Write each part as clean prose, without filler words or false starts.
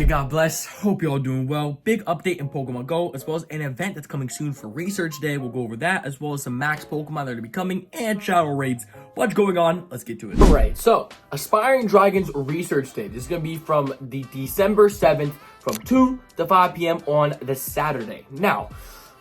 God bless. Hope you're all doing well. Big update in Pokemon Go, as well as an event that's coming soon for Research Day. We'll go over that, as well as some max Pokemon that are going to be coming, and Shadow Raids. What's going on? Let's get to it. Alright, so Aspiring Dragons Research Day. This is going to be from the December 7th from 2 to 5 p.m. on the Saturday. Now,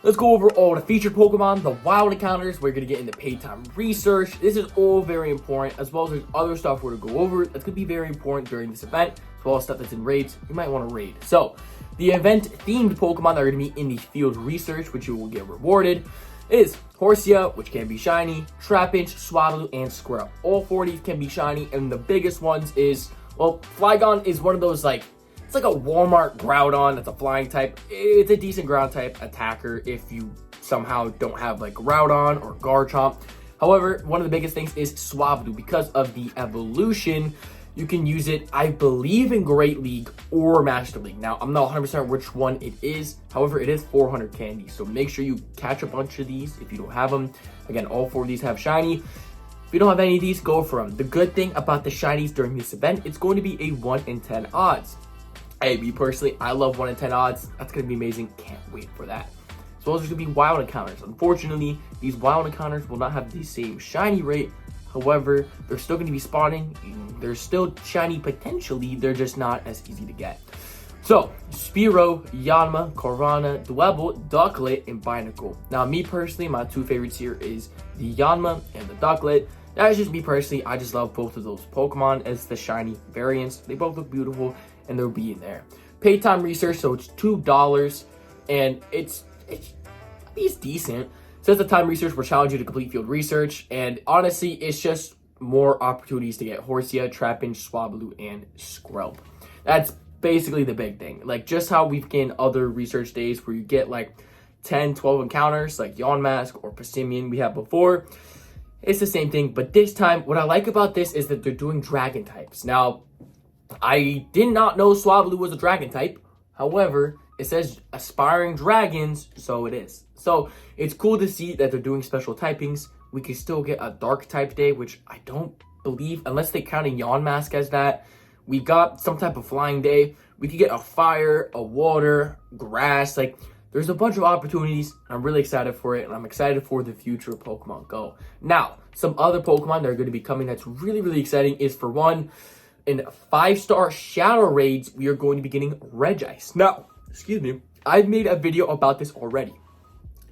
let's go over all the featured Pokemon, the wild encounters. We're going to get into paid time research. This is all very important, as well as there's other stuff we're going to go over that's going to be very important during this event, as well as stuff that's in raids you might want to raid. So, the event-themed Pokemon that are going to be in the field research, which you will get rewarded, is Horsia, which can be shiny, Trapinch, Swablu, and Squirrel. All 4 of these can be shiny, and the biggest ones is, well, Flygon is one of those, it's like a Walmart Groudon that's a flying type. It's a decent ground type attacker if you somehow don't have like Groudon or Garchomp. However, one of the biggest things is Swablu. Because of the evolution, you can use it, I believe, in Great League or Master League. Now, I'm not 100% which one it is. However, it is 400 candies. So make sure you catch a bunch of these if you don't have them. Again, all 4 of these have shiny. If you don't have any of these, go for them. The good thing about the shinies during this event, it's going to be a 1 in 10 odds. Hey, me personally, I love 1 in 10 odds. That's going to be amazing. Can't wait for that. As well as there's going to be wild encounters. Unfortunately, these wild encounters will not have the same shiny rate. However, they're still going to be spawning. They're still shiny potentially. They're just not as easy to get. So, Spearow, Yanma, Corona, Dwebble, Ducklet, and Binacle. Now, me personally, my 2 favorites here is the Yanma and the Ducklet. That's just me personally. I just love both of those Pokemon as the shiny variants. They both look beautiful, and they'll be in there. Paid time research, so it's $2, and it's decent. Since the time research will challenge you to complete field research, and honestly, it's just more opportunities to get Horsia, Trapinch, Swablu, and Squirrel. That's basically the big thing. Like, just how we've gained other research days where you get like 10, 12 encounters, like Yonmask or Passimian we had before. It's the same thing, but this time, what I like about this is that they're doing dragon types. Now, I did not know Swablu was a dragon type. However, it says Aspiring Dragons, so it is. So, it's cool to see that they're doing special typings. We can still get a dark type day, which I don't believe, unless they count a Yonmask as that. We got some type of flying day. We could get a fire, a water, grass. Like, there's a bunch of opportunities. I'm really excited for it, and I'm excited for the future of Pokemon Go. Now, some other Pokemon that are going to be coming that's really, really exciting is, for one, in 5-star Shadow Raids, we are going to be getting Regice. Now, excuse me, I've made a video about this already.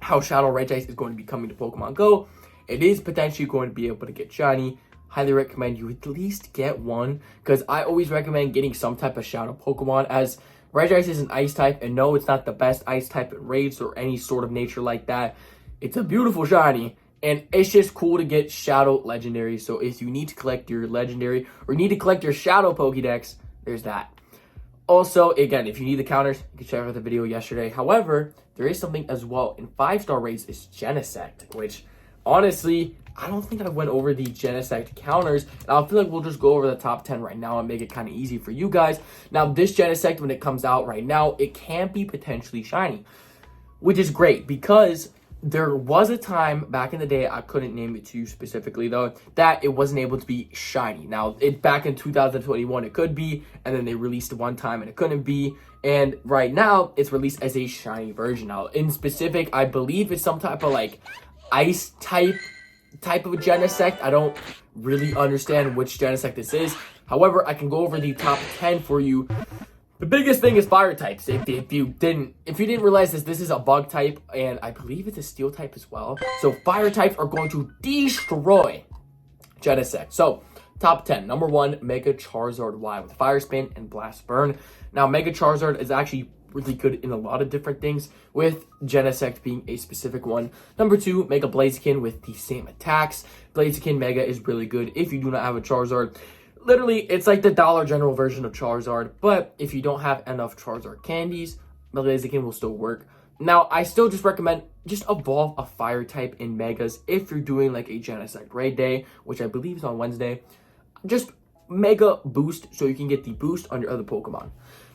How Shadow Regice is going to be coming to Pokemon Go. It is potentially going to be able to get shiny. Highly recommend you at least get one, because I always recommend getting some type of Shadow Pokemon, as Regice is an Ice type, and no, it's not the best Ice type in raids or any sort of nature like that. It's a beautiful shiny, and it's just cool to get Shadow Legendary. So if you need to collect your Legendary, or you need to collect your Shadow Pokédex, there's that. Also, again, if you need the counters, you can check out the video yesterday. However, there is something as well in 5-star raids is Genesect, which honestly, I don't think I went over the Genesect counters, and I feel like we'll just go over the top 10 right now and make it kind of easy for you guys. Now, this Genesect, when it comes out right now, it can be potentially shiny, which is great, because there was a time back in the day, I couldn't name it to you specifically though, that it wasn't able to be shiny. Now, back in 2021, it could be, and then they released one time and it couldn't be, and right now, it's released as a shiny version. Now, in specific, I believe it's some type of like Ice type of a Genesect. I don't really understand which Genesect this is. However, I can go over the top 10 for you. The biggest thing is fire types. If you didn't realize this is a bug type, and I believe it's a steel type as well. So fire types are going to destroy Genesect. So top 10. Number 1, Mega Charizard Y with Fire Spin and Blast Burn. Now, Mega Charizard is actually really good in a lot of different things, with Genesect being a specific one. Number 2, Mega Blaziken with the same attacks. Blaziken Mega is really good if you do not have a Charizard. Literally, it's like the Dollar General version of Charizard, but if you don't have enough Charizard candies, Blaziken will still work. Now, I still just recommend just evolve a fire type in Megas if you're doing like a Genesect raid day, which I believe is on Wednesday. Just Mega boost so you can get the boost on your other Pokemon.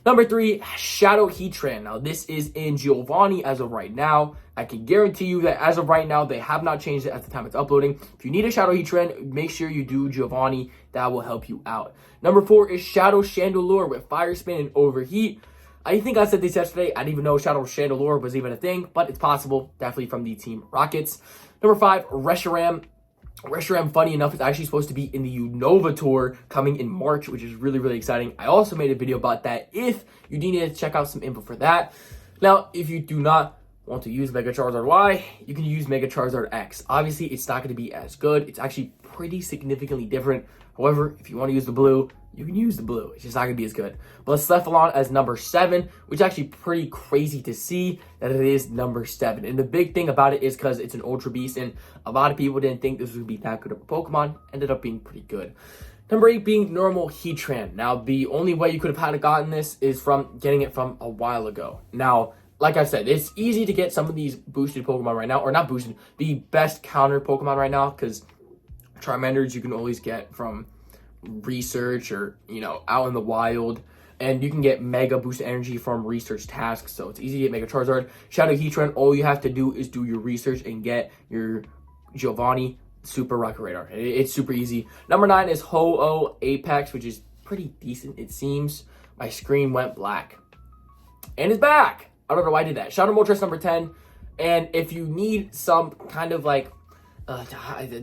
Number 3, Shadow Heatran. Now, this is in Giovanni as of right now. I can guarantee you that as of right now, they have not changed it at the time it's uploading. If you need a Shadow Heatran, make sure you do Giovanni. That will help you out. Number 4 is Shadow Chandelure with Fire Spin and Overheat. I think I said this yesterday. I didn't even know Shadow Chandelure was even a thing, but it's possible. Definitely from the Team Rockets. Number 5, Reshiram. Reshiram, funny enough, is actually supposed to be in the Unova Tour coming in March, which is really, really exciting. I also made a video about that if you need to check out some info for that. Now, if you do not want to use Mega Charizard Y, you can use Mega Charizard X. Obviously, it's not going to be as good. It's actually pretty significantly different. However, if you want to use the blue, you can use the blue. It's just not going to be as good. But Slephalon as number 7, which is actually pretty crazy to see that it is number 7. And the big thing about it is because it's an Ultra Beast, and a lot of people didn't think this would be that good of a Pokemon. Ended up being pretty good. Number 8 being normal Heatran. Now, the only way you could have gotten this is from getting it from a while ago. Now, like I said, it's easy to get some of these boosted Pokemon right now, or not boosted, the best counter Pokemon right now, because Charmanders you can always get from research or, out in the wild. And you can get Mega Boost Energy from research tasks, so it's easy to get Mega Charizard. Shadow Heatran, all you have to do is do your research and get your Giovanni Super Rocket Radar. It's super easy. Number 9 is Ho-Oh Apex, which is pretty decent, it seems. My screen went black. And it's back! I don't know why I did that. Shadow Moltres number 10. And if you need some kind of like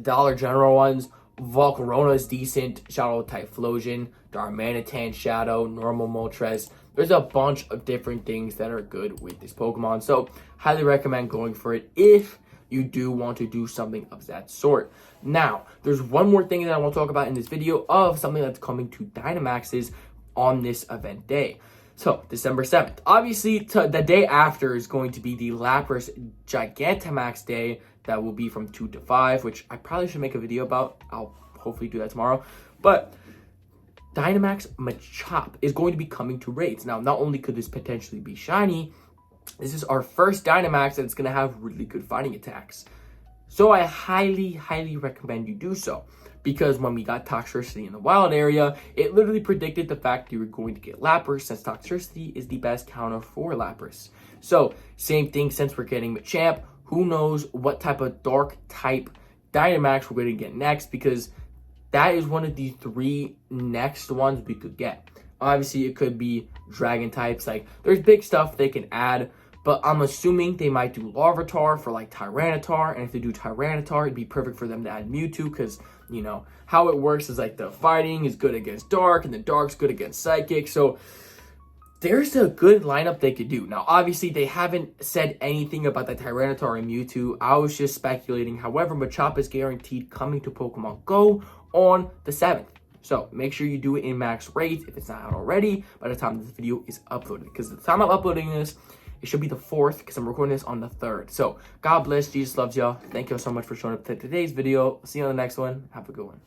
Dollar General ones, Volcarona is decent. Shadow Typhlosion, Darmanitan Shadow, normal Moltres. There's a bunch of different things that are good with this Pokemon. So highly recommend going for it if you do want to do something of that sort. Now, there's one more thing that I want to talk about in this video of something that's coming to Dynamaxes on this event day. So, December 7th. Obviously, the day after is going to be the Lapras Gigantamax day. That will be from 2 to 5, which I probably should make a video about. I'll hopefully do that tomorrow. But Dynamax Machop is going to be coming to raids. Now, not only could this potentially be shiny, this is our first Dynamax that's going to have really good fighting attacks. So I highly, highly recommend you do so. Because when we got Toxtricity in the wild area, it literally predicted the fact you were going to get Lapras, since Toxtricity is the best counter for Lapras. So, same thing since we're getting Machamp. Who knows what type of dark type Dynamax we're going to get next, because that is one of the 3 next ones we could get. Obviously, it could be dragon types. Like, there's big stuff they can add, but I'm assuming they might do Larvitar for like Tyranitar, and if they do Tyranitar, it'd be perfect for them to add Mewtwo, because, how it works is like the fighting is good against Dark, and the Dark's good against Psychic, so there's a good lineup they could do. Now, obviously, they haven't said anything about the Tyranitar and Mewtwo. I was just speculating. However, Machop is guaranteed coming to Pokemon Go on the 7th. So, make sure you do it in max raids if it's not out already by the time this video is uploaded. Because the time I'm uploading this, it should be the 4th, because I'm recording this on the 3rd. So, God bless. Jesus loves y'all. Thank you all so much for showing up to today's video. See you on the next one. Have a good one.